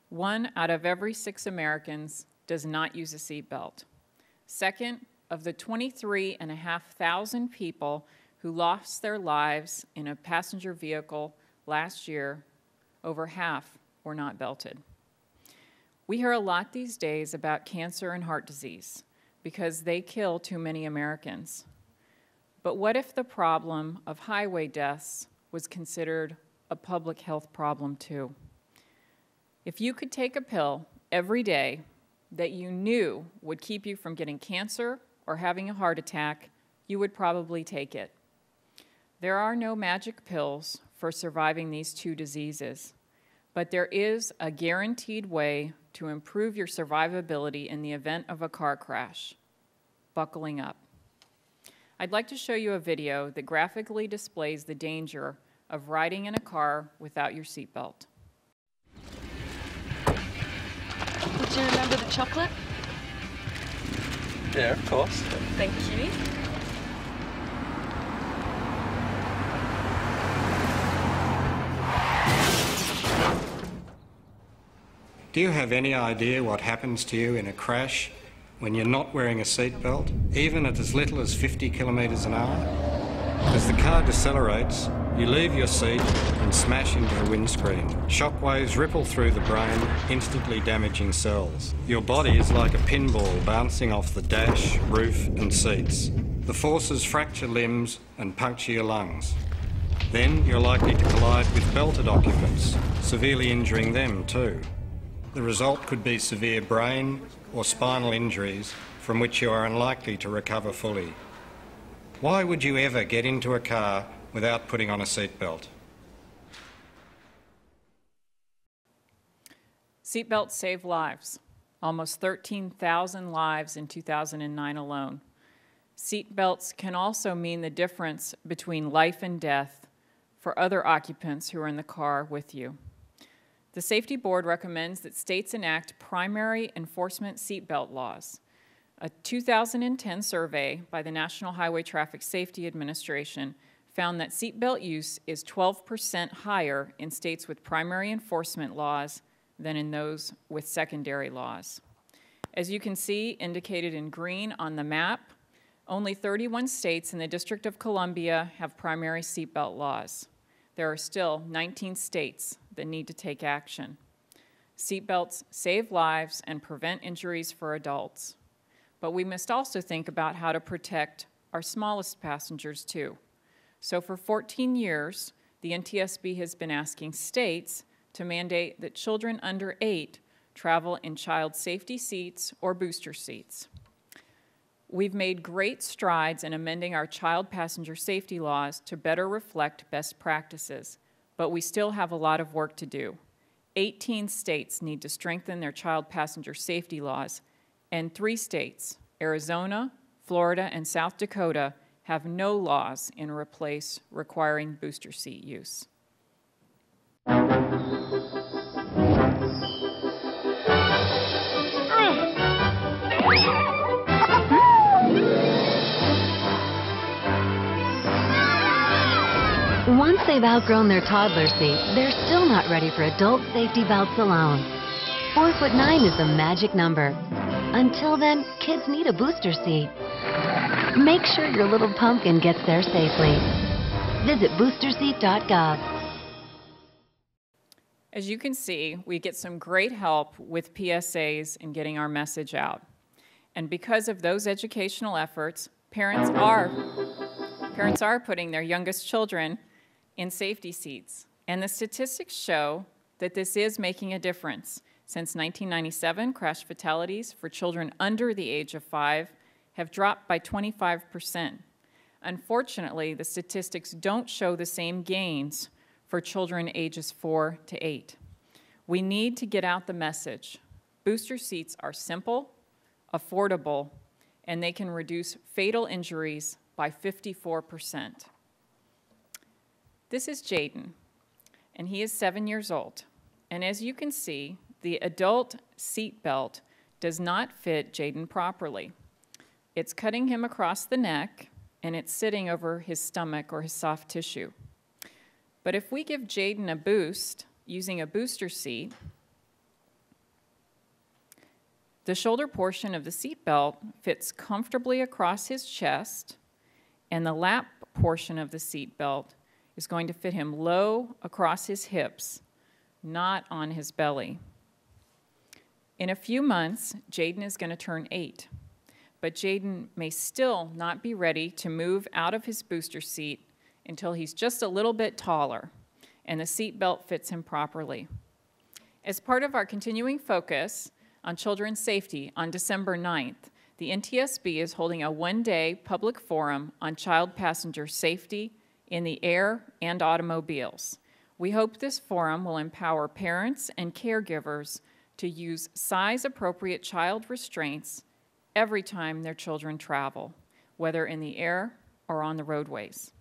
1 out of every 6 Americans does not use a seatbelt. Second, of the 23,500 people who lost their lives in a passenger vehicle last year, over half were not belted. We hear a lot these days about cancer and heart disease because they kill too many Americans. But what if the problem of highway deaths was considered a public health problem too? If you could take a pill every day that you knew would keep you from getting cancer or having a heart attack, you would probably take it. There are no magic pills for surviving these two diseases, but there is a guaranteed way to improve your survivability in the event of a car crash: buckling up. I'd like to show you a video that graphically displays the danger of riding in a car without your seatbelt. Do you remember the chocolate? Yeah, of course. Thank you. Do you have any idea what happens to you in a crash when you're not wearing a seatbelt, even at as little as 50 kilometres an hour? As the car decelerates, you leave your seat and smash into the windscreen. Shockwaves ripple through the brain, instantly damaging cells. Your body is like a pinball bouncing off the dash, roof and seats. The forces fracture limbs and puncture your lungs. Then you're likely to collide with belted occupants, severely injuring them too. The result could be severe brain or spinal injuries from which you are unlikely to recover fully. Why would you ever get into a car without putting on a seatbelt? Seatbelts save lives, almost 13,000 lives in 2009 alone. Seatbelts can also mean the difference between life and death for other occupants who are in the car with you. The Safety Board recommends that states enact primary enforcement seatbelt laws. A 2010 survey by the National Highway Traffic Safety Administration found that seatbelt use is 12% higher in states with primary enforcement laws than in those with secondary laws. As you can see, indicated in green on the map, only 31 states in the District of Columbia have primary seatbelt laws. There are still 19 states that need to take action. Seatbelts save lives and prevent injuries for adults. But we must also think about how to protect our smallest passengers too. So for 14 years, the NTSB has been asking states to mandate that children under 8 travel in child safety seats or booster seats. We've made great strides in amending our child passenger safety laws to better reflect best practices, but we still have a lot of work to do. 18 states need to strengthen their child passenger safety laws, and 3 states, Arizona, Florida, and South Dakota, have no laws in place requiring booster seat use. Once they've outgrown their toddler seat, they're still not ready for adult safety belts alone. 4'9" is the magic number. Until then, kids need a booster seat. Make sure your little pumpkin gets there safely. Visit boosterseat.gov. As you can see, we get some great help with PSAs in getting our message out. And because of those educational efforts, parents are putting their youngest children in safety seats. And the statistics show that this is making a difference. Since 1997, crash fatalities for children under the age of 5 have dropped by 25%. Unfortunately, the statistics don't show the same gains for children ages 4 to 8. We need to get out the message. Booster seats are simple, affordable, and they can reduce fatal injuries by 54%. This is Jaden, and he is 7 years old. And as you can see, the adult seat belt does not fit Jaden properly. It's cutting him across the neck, and it's sitting over his stomach or his soft tissue. But if we give Jaden a boost using a booster seat, The shoulder portion of the seatbelt fits comfortably across his chest, and the lap portion of the seatbelt is going to fit him low across his hips, not on his belly. In a few months, Jaden is going to turn 8, but Jaden may still not be ready to move out of his booster seat until he's just a little bit taller and the seatbelt fits him properly. As part of our continuing focus on children's safety, on December 9th, the NTSB is holding a one-day public forum on child passenger safety in the air and automobiles. We hope this forum will empower parents and caregivers to use size-appropriate child restraints every time their children travel, whether in the air or on the roadways.